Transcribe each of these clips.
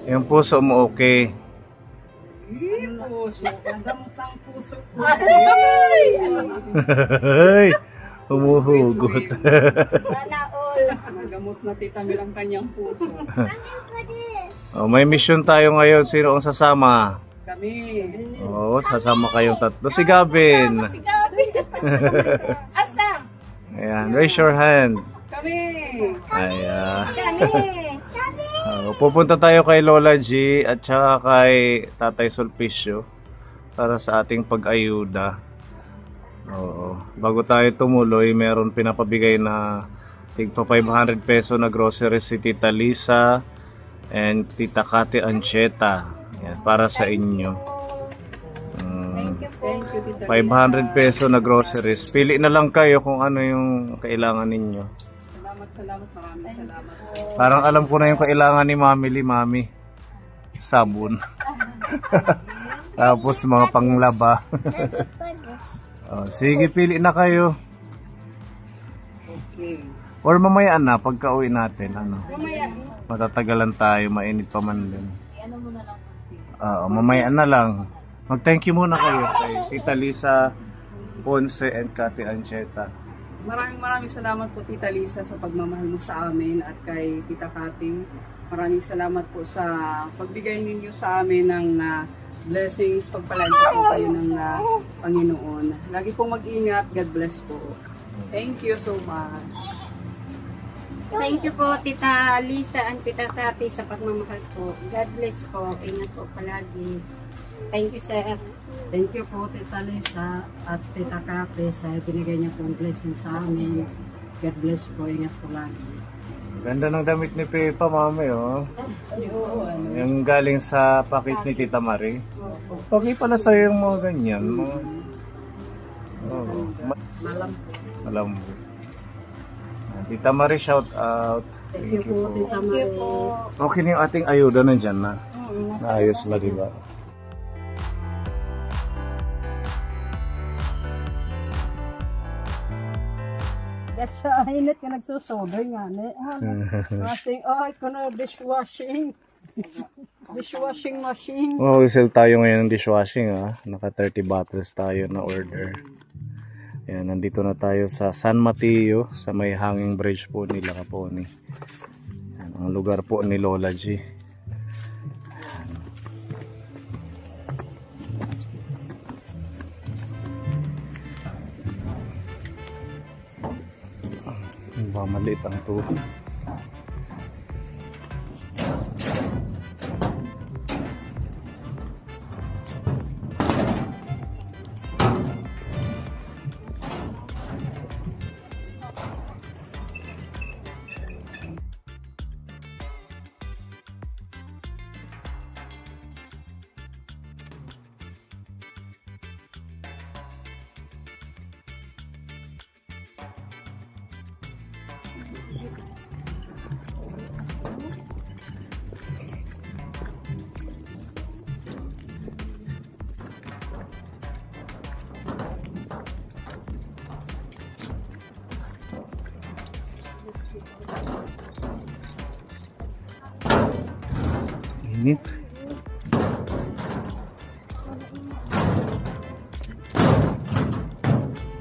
Yung puso mo okay? Puso. Nagamot ang puso ko. Ay! Humuhugot. Sana all. Nagamot na Tita Mel ang kanyang puso. Oh, may mission tayo ngayon. Sino ang sasama? Kami. Oo, sasama kayong tatlo. Si Gavin. Si Gavin. Asa? Ayan, raise your hand. Kami. Ayan. Kami. Pupunta tayo kay Lola G at saka kay Tatay Sulpicio para sa ating pag-ayuda. Oo. Bago tayo tumuloy, meron pinapabigay na tigpa 500 peso na groceries si Tita Lisa and Tita Kati Ancheta. Yan, para sa inyo. Thank you, Tita 500 peso na groceries. Pili na lang kayo kung ano yung kailangan ninyo. Salamat. Maraming salamat. Parang alam ko na yung kailangan ni Mami. Sabon. Tapos mga panglaba. Oh, sige, pili na kayo. Okay. Or mamaya na, pagka uwi natin. Ano? Mamaya. Matatagalan tayo, mainit pa man din. Ano mo na lang. Mamaya na lang. Mag-thank you muna kayo kay Tita Lisa Ponce and Kati Ancheta. Maraming salamat po Tita Lisa sa pagmamahal mo sa amin at kay Tita Kati. Maraming salamat po sa pagbigay ninyo sa amin ng blessings, pagpalanta po kayo ng Panginoon. Lagi pong mag-ingat. God bless po. Thank you so much. Thank you po Tita Lisa and Tita Kati sa pagmamahal po. God bless po. Ingat po palagi. Thank you sir. Thank you po Tita Lisa at Tita Kati sa binigay niyo pong blessing sa amin. God bless po. Ingat po lagi. Ganda ng damit ni Pepa, Mami, oh. Yung galing sa package ni Tita Marie. Okay pala sa'yo yung mga ganyan. Oh, malambot. Tita Marie, shout out. Thank you po Tita Marie. Okay na yung ating ayuda, nandyan na. Naayos na, diba? Yes, init ka nagsusober nga. Kasing, kuno dishwashing. Dishwashing machine. Oh, sell tayo ngayon ng dishwashing, ha. Naka 30 bottles tayo na order. Ayan, nandito na tayo sa San Mateo, sa may hanging bridge po nila Kaponi. Ayan, ang lugar po ni Lola G. Maliit ang tubo. Init.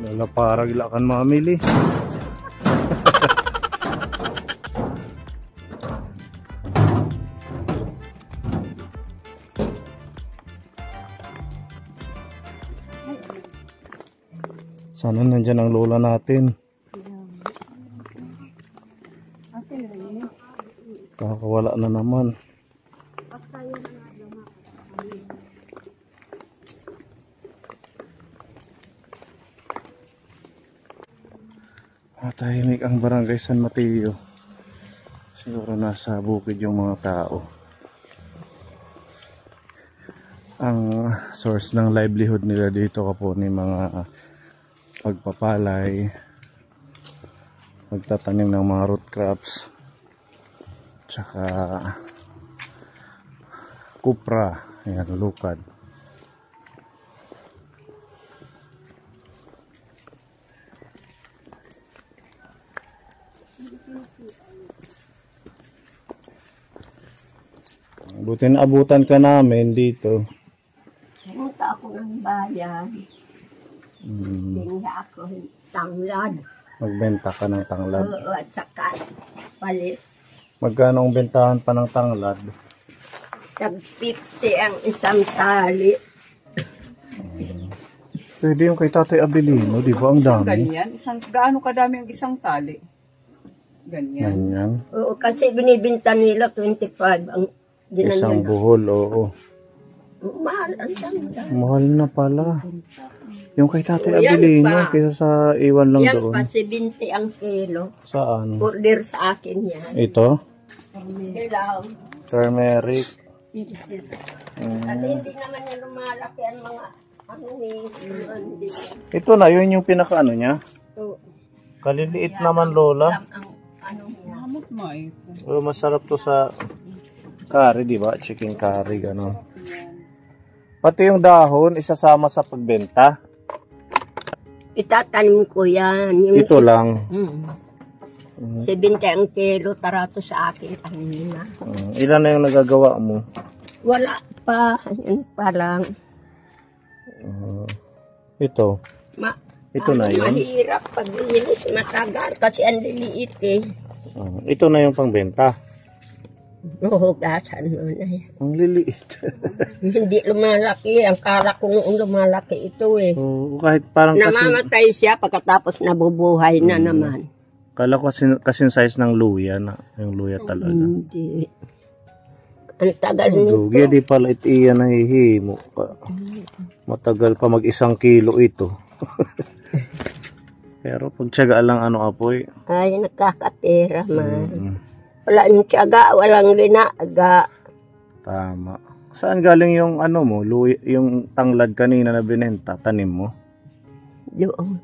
Lala parang ilakan mamili. Sana nandyan ang lola natin. Kakawala na naman. Tahimik ang barangay San Mateo. Siguro nasa bukid yung mga tao. Ang source ng livelihood nila dito Kaponi, mga pagpapalay, pagtatanim ng mga root crops, tsaka kupra, ayan, lukad. Buti na abutan ka namin dito. Pumunta ako ng bayan. Tingga ako tanglad. Magbenta ka ng tanglad. Oo, at saka palis. Magkano ang bentahan pa ng tanglad? Tag 50 ang isang tali. Pwede yung kay Tatay Abilino, di ba? Ang dami. Ganyan, gaano kadami ang isang tali? Ganyan. Ganyan. Oo, kasi binibinta nila 25 ang Isang dinanyan. buhol, oo. Mahal ang tanglad. Mahal na pala. Yung kay Tatay Yan Abilino, pa. kaysa sa iwan lang Yan doon. pa, 70 ang kilo. Saan? Order sa akin yan. Ito? Ilaw. Turmeric. Kasi hindi naman yan lumalaki ang mga hindi. Ito na, yun yung pinaka-ano niya. So, Kaliliit naman, Lola. ang niya. Hamot mo eh. Oh, masarap to sa curry, di ba? Chicken curry, gano'n. Pati yung dahon, isasama sa pagbenta. Itatanim ko yan. Yung Ito lang. 70 ang kilo, tarato sa akin kanina. Ilan na yung nagagawa mo? Wala pa. Yan pa lang. Ito. Ito na yun. Mahirap pag linis, matagal kasi ang liliit eh. Ito na yung pangbenta. Huhugasan mo na yan. Ang liliit. Hindi lumalaki. Ang kala ko noong lumalaki ito eh. Kahit parang Namamatay siya pagkatapos nabubuhay na naman. Kala ko kasing size ng luya na. Yung luya talaga. Hindi. Ang tagal nito. Luya di pala iyan nahihimo ka. Matagal pa mag 1 kilo ito. Pero pag tiyaga lang apoy. Ay, nakakatira man. Wala yung tiyaga, walang linaga. Tama. Saan galing yung mo, yung tanglad kanina na binenta, tanim mo? Doon.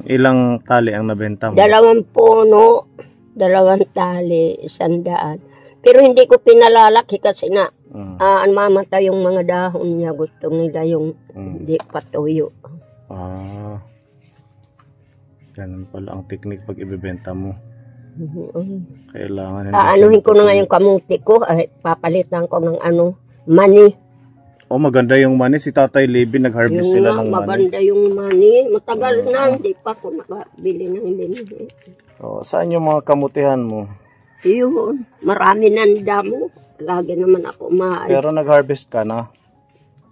Ilang tali ang nabenta mo? 2 puno, 2 tali, 100. Pero hindi ko pinalalaki kasi na mamatay yung mga dahon niya. Gusto nila yung hindi patuyo. Ganun pala ang technique pag ibebenta mo. Kailangan Aanuhin ko na nga yung kamuti ko. Ay, papalitan ko ng mani. Maganda yung mani. Si Tatay Levi nag-harvest sila ng mani. Maganda yung mani. Matagal na, hindi pa ako nakabili ng binili. Saan yung mga kamutihan mo? Yun, marami ng damo. Lagi naman ako maaari. Pero nag-harvest ka na?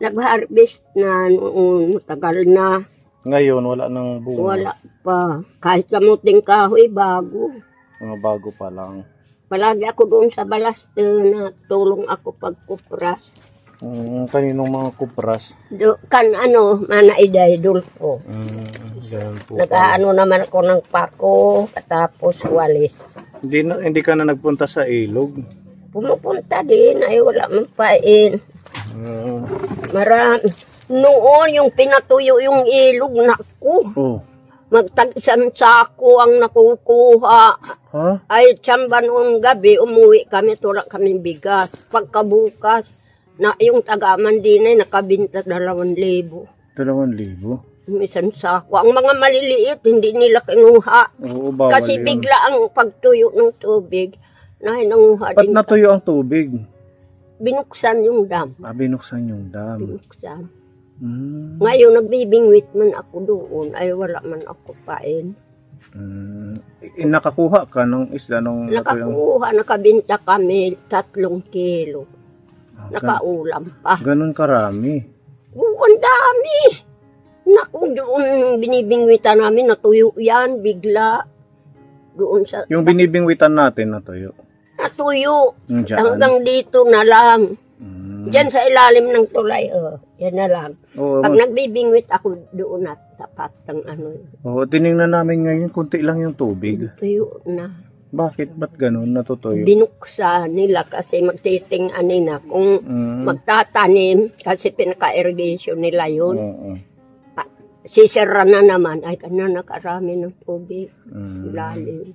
Nag-harvest na noon, matagal na. Ngayon, wala nang bunga. Wala pa. Kahit kamuting kahoy, bago. Mga bago pa lang. Palagi ako doon sa balaste na tulong ako pagkupras. Kaninong mga kupras? Manaiday, dulpo. Ganun po. Nag-aano naman ako ng pako, tapos walis. Hindi ka na nagpunta sa ilog? Pumupunta din, ay wala man pain. Marami. Noon, yung pinatuyo yung ilog, naku. Magtag-isang sako ang nakukuha. Ay, tsamba noong gabi, umuwi kami, tulak kami bigas. Pagkabukas, yung taga-aman din ay nakabinta 2,000. 2,000? Minsan sako. Ang mga maliliit, hindi nila kinuha. Bawal kasi yun. bigla ang pagtuyo ng tubig, na nanguha Ba't din. natuyo ang tubig? Binuksan yung dam. Binuksan yung dam. Binuksan. Ngayon, nagbibingwit man ako doon, ay wala man ako pain. Nakakuha ka ng isda nung Nakakuha, nakabinta kami 3 kilo. Nakaulam pa. Ganun karami. Ang dami. Naku, doon binibingwitan namin, natuyo yan, bigla. Doon sa... Yung binibingwitan natin natuyo. Natuyo. Diyan. Hanggang dito na lang. Diyan sa ilalim ng tulay, yan na lang. Pag nagbibingwit ako doon at tapat ng tinignan namin ngayon, kunti lang yung tubig. Tuyo na. Bakit? Ba't ganun natutuyo? Binuksan nila kasi magtiting-an nila kung magtatanim kasi pinaka-irrigation nila yun. Sisira na naman, ay nakarami ng tubig. Lalim.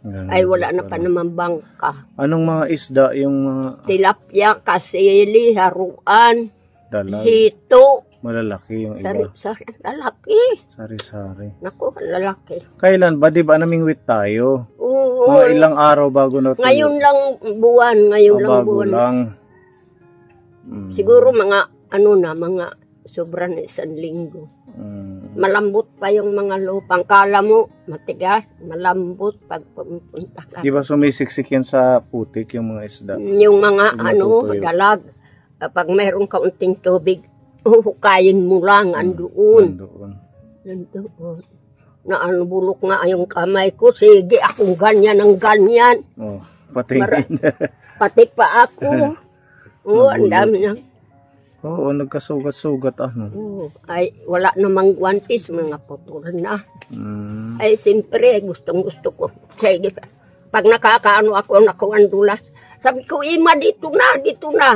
Ay wala na pa naman bangka. Anong mga isda yung mga... Tilapia, kasili, haruan, dalag? hito. Malalaki yung iba. Sari, lalaki. Sari-sari. Naku, lalaki. Kailan ba? Di ba namingwit tayo? Oo. Mga ilang araw bago natuyo? Ngayon lang buwan. Ngayon lang bago buwan. lang. Siguro mga, mga sobra na 1 linggo. Malambot pa yung mga lupang. Kala mo, matigas, malambot pag pumunta ka. Di ba sumisiksik yan sa putik yung mga isda? Yung mga, dalag. Pag mayroong kaunting tubig, huhukayin mo lang, andoon. Nandoon. Bulok nga yung kamay ko. Sige, akong ganyan ang ganyan. Pati pati pa ako. Ang dami na. Oo, nagkasugat-sugat Ay, wala namang guantes, mga putol na. Ay, siyempre, gustong-gusto ko. Sige, pag nakakaano ako, nakuandulas, sabi ko, Ima, dito na.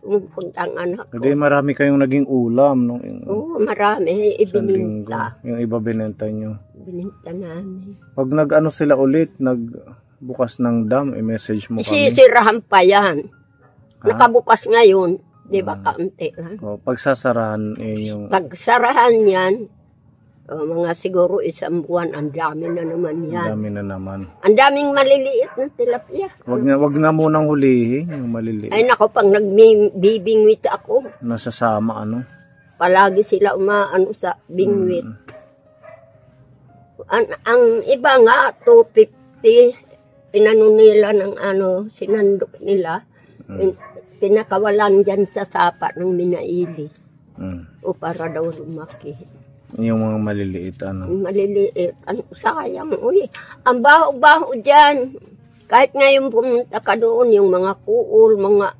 Pumupunta ang anak ko. Hindi, marami kayong naging ulam. Oo, marami. Ibininta. Yung iba binenta nyo. Bininta namin. Pag nag-ano sila ulit, nagbukas ng dam, i-message mo kami. Sisirahan pa yan. Nakabukas ngayon. Di ba, kaunti lang. Pagsasarahan, yung... Pagsarahan yan, mga siguro 1 buwan, ang dami na naman yan. Ang dami na naman. Ang daming maliliit na tilapia. Wag na munang hulihin, yung maliliit. Ay nako, pag nagbibingwit ako. Nasasama, Palagi sila umaano sa bingwit. Ang iba nga, 250, pinano nila ng sinandok nila. Pinakawalan dyan sa sapa ng minaili. O para daw lumaki. Yung mga maliliit, Maliliit. Sayang, ang baho-baho dyan. Kahit ngayon pumunta ka doon, yung mga kuol, mga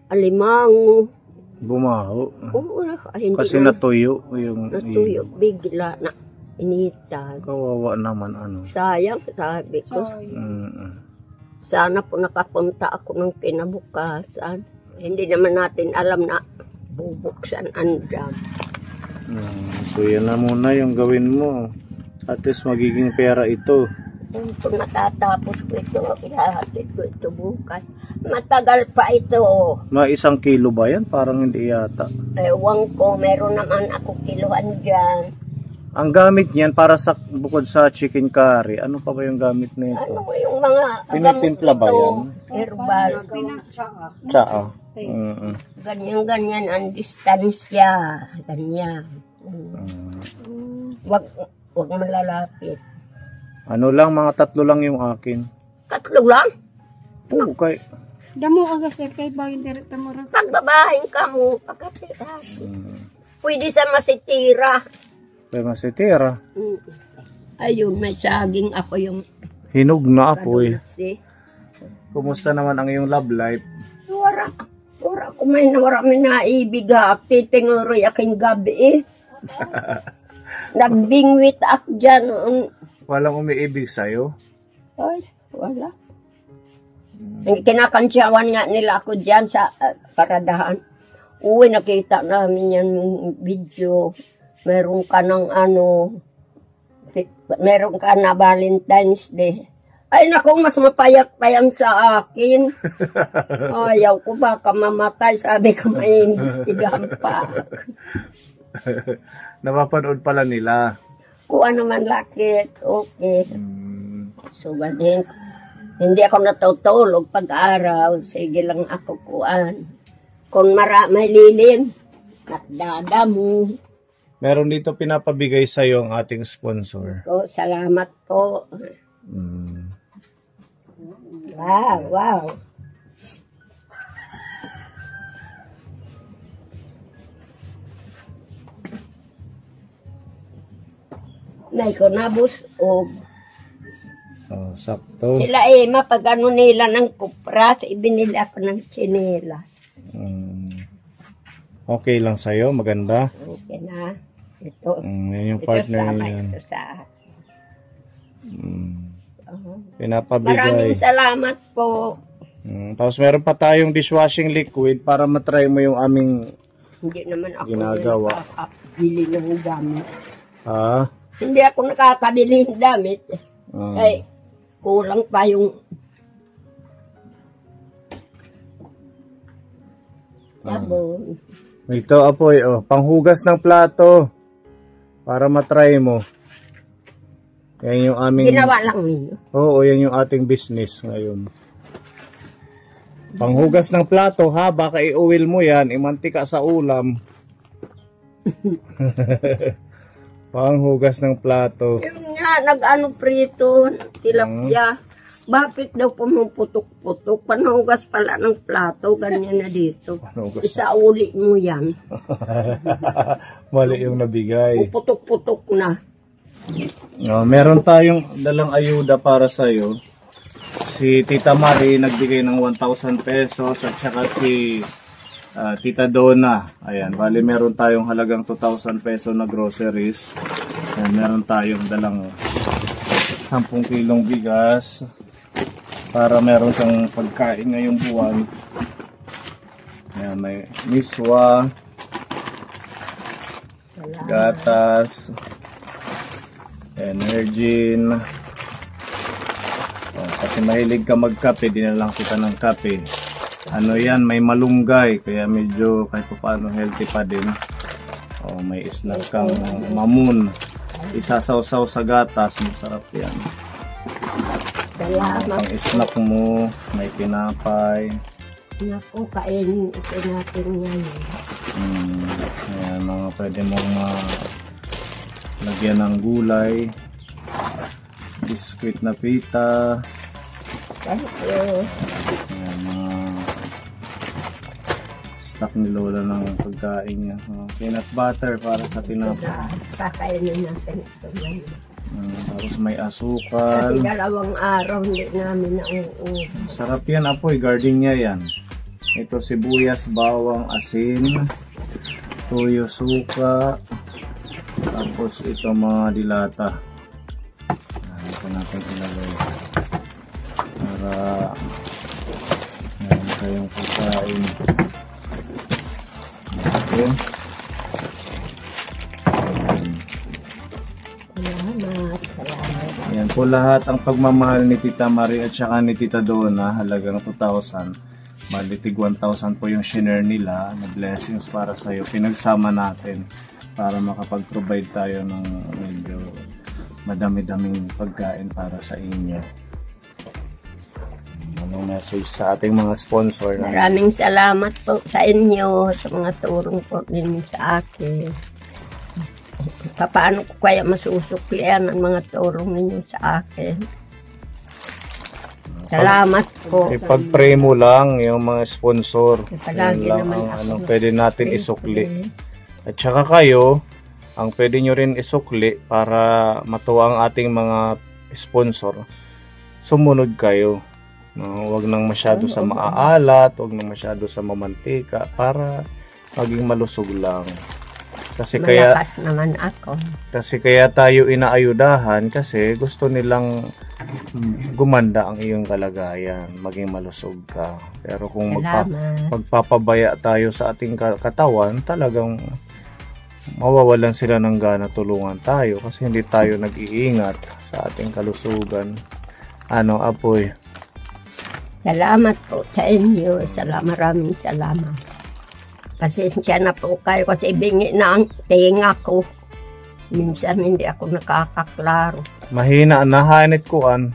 alimango. Bumaho. Oo, hindi kasi natuyo. Natuyo, bigla na initan. Kawawa naman, Sayang, sabi ko. Sana po nakapunta ako ng kinabukasan. Hindi naman natin alam na bubuksan ang dam. So yan na muna yung gawin mo. At least magiging pera ito. Kung natatapos ko ito, ilahatid ko ito bukas. Matagal pa ito. Mga 1 kilo ba yan? Parang hindi yata. Ewan ko, meron naman ako kiluhan dyan. Ang gamit niyan para sa bukod sa chicken curry, ano pa ba yung gamit nito? Yung mga tinitimpla ba yan? Herbal. Tsaa. Ganyan-ganyan ang distansya. Ganyan. Wag malalapit. Ano lang, mga 3 lang yung akin. 3 lang? Okay. Damo aga sir kay bagin direkta mo ra. Pagbabahin ka mo, pagkatira. Pwede sa masitira. May masitira. Ayun, may saging ako yung... Hinog na ako Kumusta naman ang iyong love life? Wala ko may marami na ibigati. Tinuroy aking gabi Nagbingwit ako dyan. Walang umiibig sa'yo? Ay, wala. Kinakansyawan nga nila ako dyan sa paradahan. Uy, nakita namin yan yung video. Meron ka ng meron ka na Valentine's Day. Ay, naku, mas mapayat pa yan sa akin. Ayaw ko baka mamatay. Sabi ko, may imbestigahan pa. Napapanood pala nila. Kuha naman lakit. Okay. So, din, hindi ako natutulog pag-araw. Sige lang ako kuhaan. Kung may lilim, nakdadamo. Meron dito pinapabigay sa'yo ang ating sponsor. So, salamat po. Wow. May kunabos o sakto. Sila pag ano nila ng kupras, ibinili ako ng tsinelas. Okay lang sa'yo? Maganda? Okay na. Ito. Yan yung partner niya. Ito sa Pinapabigay. Maraming salamat po. Tapos meron pa tayong dishwashing liquid para matry mo yung aming Hindi naman ako ginagawa. Nakakabili ng gamit. Hindi ako nakakabili ng damit. Ay, kulang pa yung sabon. Ito, apoy, panghugas ng plato para matry mo. Yan yung aming... Ginawa lang ninyo. Oo, yan yung ating business ngayon. Panghugas ng plato ha, baka i-oil mo yan, imantika sa ulam. Panghugas ng plato. Yung nga, nag-ano prito, tilapia. Bakit daw pumuputok-putok? Panhugas pala ng plato, ganyan na dito. Isauli mo yan. Mali yung nabigay. Puputok-putok na. Meron tayong dalang ayuda para sa'yo. Si Tita Marie nagbigay ng 1,000 pesos at saka si Tita Donna. Ayan, bali meron tayong halagang 2,000 pesos na groceries. Ayan, meron tayong dalang 10 kilong bigas para meron kang pagkain ngayong buwan. Ayan, may miswa, gatas, Energin. Kasi mahilig ka magkape, dinalang kita ng kape. Ano yan, may malunggay, kaya medyo kahit paano healthy pa din. May snack kang mamun. Isasawsaw sa gatas, masarap yan. Salamat. Ang snack mo, may pinapay. Naku, kainin ito natin ngayon. Ayan, mga pwede mong lagyan ng gulay, biskuit na pita. Thank you. Ayan, mga stock ni Lola ng pagkain niya. Peanut butter para sa tinapay. Kakainin natin ito ngayon. Tapos may asukal. Kasi 2 araw hindi namin nauubos. Sarap yan, apoy. Gardenia yan. Ito sibuyas, bawang, asin, toyo, suka. Tapos ito mga dilata. Ito natin ilagay. Para meron kayong pagkain. Okay. Salamat. Yan po lahat ang pagmamahal ni Tita Marie at saka ni Tita Donna, halagang 2,000. Balitig 1,000 po yung share nila na blessings para sa iyo. Pinagsama natin para makapag-provide tayo ng medyo madami-daming pagkain para sa inyo. Anong message sa ating mga sponsor? Maraming salamat po sa inyo, sa mga turong po ninyo sa akin. Paano ko kaya masusuklian ang mga turong ninyo sa akin? Salamat po. Ipag-pray mo lang yung mga sponsor. Palagi Yan lang naman ang ako pwede natin isukli. At saka kayo, ang pwede nyo rin isukli para matuwa ang ating mga sponsor. Sumunod kayo. Huwag nang masyado sa maaalat, huwag nang masyado sa mamantika para maging malusog lang. Kasi malakas naman ako. Kasi kaya tayo inaayudahan kasi gusto nilang gumanda ang iyong kalagayan, maging malusog ka. Pero kung magpapabaya tayo sa ating katawan, talagang mawawalan sila ng gana tulungan tayo kasi hindi tayo nag-iingat sa ating kalusugan. Ano, apoy? Salamat po sa inyo. Maraming salamat. Pasensya na po kayo kasi bingi na ang tinga ko. Minsan hindi ako nakakaklaro. Mahina na, hanit kuan.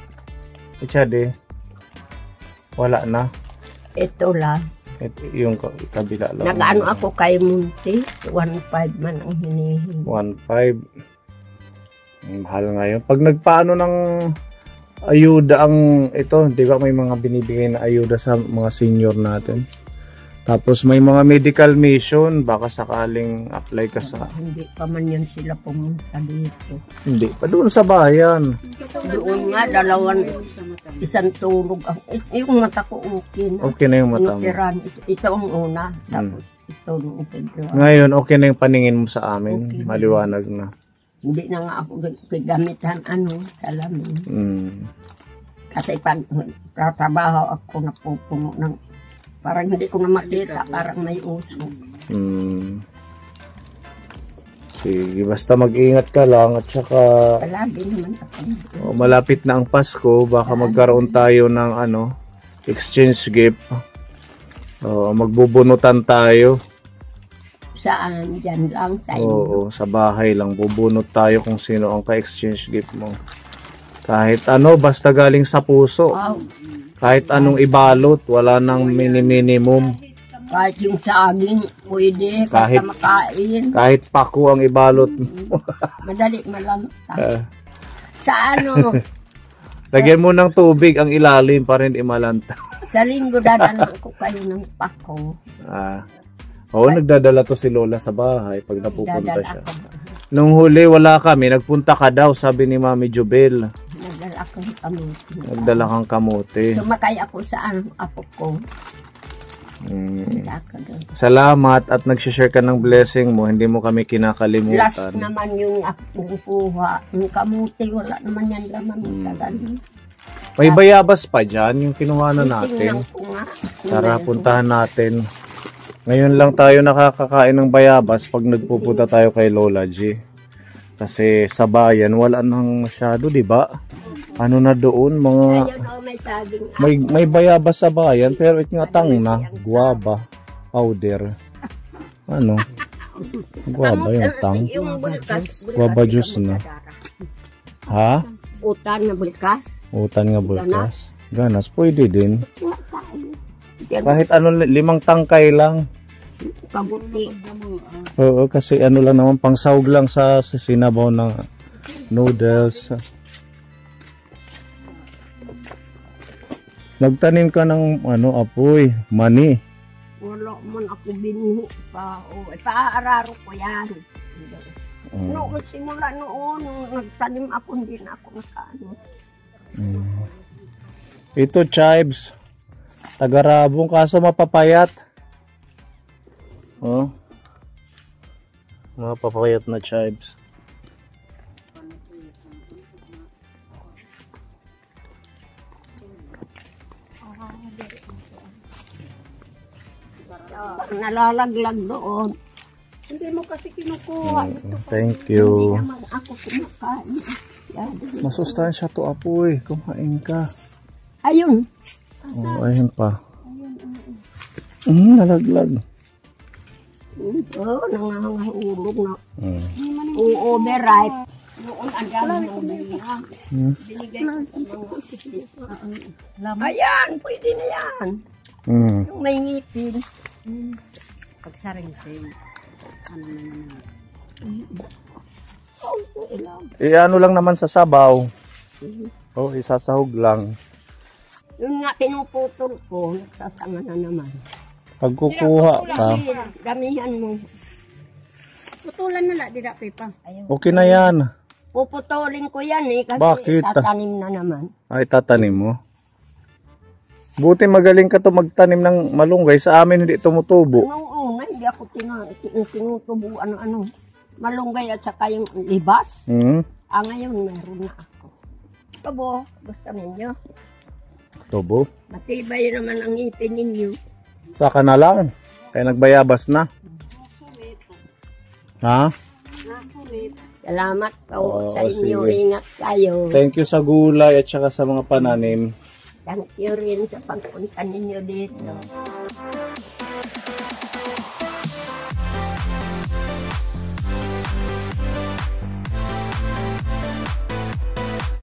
Itsade. Wala na. Ito lang. Yung kabila lang. Nag-ano ako kay Munti. 1.5 man ang hinihingi. 1.5. Mahal ngayon. Pag nagpaano ng ayuda ang ito, di ba may mga binibigay na ayuda sa mga senior natin? Tapos may mga medical mission, baka sakaling apply ka sa... Hindi pa man yan sila pumunta dito. Hindi pa, doon sa bayan. Doon nga, isang tulog. Yung mata ko okay na. Okay na yung mata mo. Ito ang una, tapos ito nung Pedro. Ngayon, okay na yung paningin mo sa amin. Okay. Maliwanag na. Hindi na nga ako gamitan salamin. Kasi pag trabaho ako napupuno ng parang hindi ko na makita, parang may uso. Sige, basta mag-ingat ka lang at saka palagi naman ako. Malapit na ang Pasko, baka magkaroon tayo ng exchange gift. Magbubunutan tayo. Saan? Diyan lang sa inyo? Oo, sa bahay lang. Bubunot tayo kung sino ang ka-exchange gift mo. Kahit basta galing sa puso. Wow. Kahit anong ibalot, wala nang minimum. Kahit yung saging, pwede, Kahit- kahit makain. Kahit pako ang ibalot mo. Madali malanta. Sa ano, Lagyan mo ng tubig ang ilalim para hindi malanta. sa linggo dadalan ko kayo ng pako. Oo, nagdadala to si Lola sa bahay pag napupunta Dadala siya. ako. Nung huli, wala kami. Nagpunta ka daw, sabi ni Mami Jubel. Nagdala akong kamuti. Nagdala kang kamote. Sumakay ako sa apo ko. Mm. Nagdala ako doon. Salamat at nag-share ka ng blessing mo. Hindi mo kami Last kinakalimutan. naman yung akong kuha. Yung kamuti, wala naman yan laman. Tagal. May bayabas pa dyan, yung kinuha na natin. Tingnan ko nga. Tara, puntahan natin. Ngayon lang tayo nakakakain ng bayabas pag nagpupunta tayo kay Lola G. Kasi sa bayan, wala nang masyado, di ba? Ano na doon, mga... Ayun o, may saging. May bayabas sa bayan, pero itingatang na. Guava, powder. Ano? Guava yung tang. Yung bulkas. Guava juice na. Ha? Utan na bulkas. Utan nga bulkas. Ganas, pwede din. Kahit ano, 5 tangkay lang. Kabuti. Oo, kasi ano lang naman, pangsahog lang sa sinabaw ng noodles. Nagtanim ka ng ano, apoy, mani. Wala man ako binuho pa. O, paararo ko yan. Noong simula noon, nung nagtanim ako, hindi na ako nakaano. Ito, chives. Tagarabong, kaso mapapayat. Oh. Mapapayat na chives. Nalalaglag doon. Hindi mo kasi kinukuha. Thank you. Hindi naman ako kumakain. Yan. Masustansya to, apoy. Kumain ka. Ayun. Oh, ayun pa. Nalaglag. Oo, nangangahulog na. Overripe. Noon, ang dami ng mga. Binigay ko sa mga. Ayan, pwede na yan. Yung may ngipin. Pagsaring-sing. Ano na naman. Ano lang naman sa sabaw. Oh, isasahog lang. Yun nga, pinuputol ko. Nagsasanga na naman. Pag kukuha ka, Damihan mo. Putulan na lang, dida Pepa. okay na yan. Puputulin ko yan eh. Kasi Bakit? tatanim na naman. Ay, tatanim mo. Buti magaling ka to magtanim ng malunggay. Sa amin hindi tumutubo. Nung una, hindi ako tinutubo ano-ano. Malunggay at saka yung libas. Ngayon, meron na ako. Tubo, gusto ninyo. Tubo? Matibay naman ang ngipin ninyo. Saka na lang. Kaya nagbayabas na. Ha? Salamat po Oo, sa inyo. sige. Ingat kayo. Thank you sa gulay at saka sa mga pananim. Thank you rin sa pagpunta ninyo dito.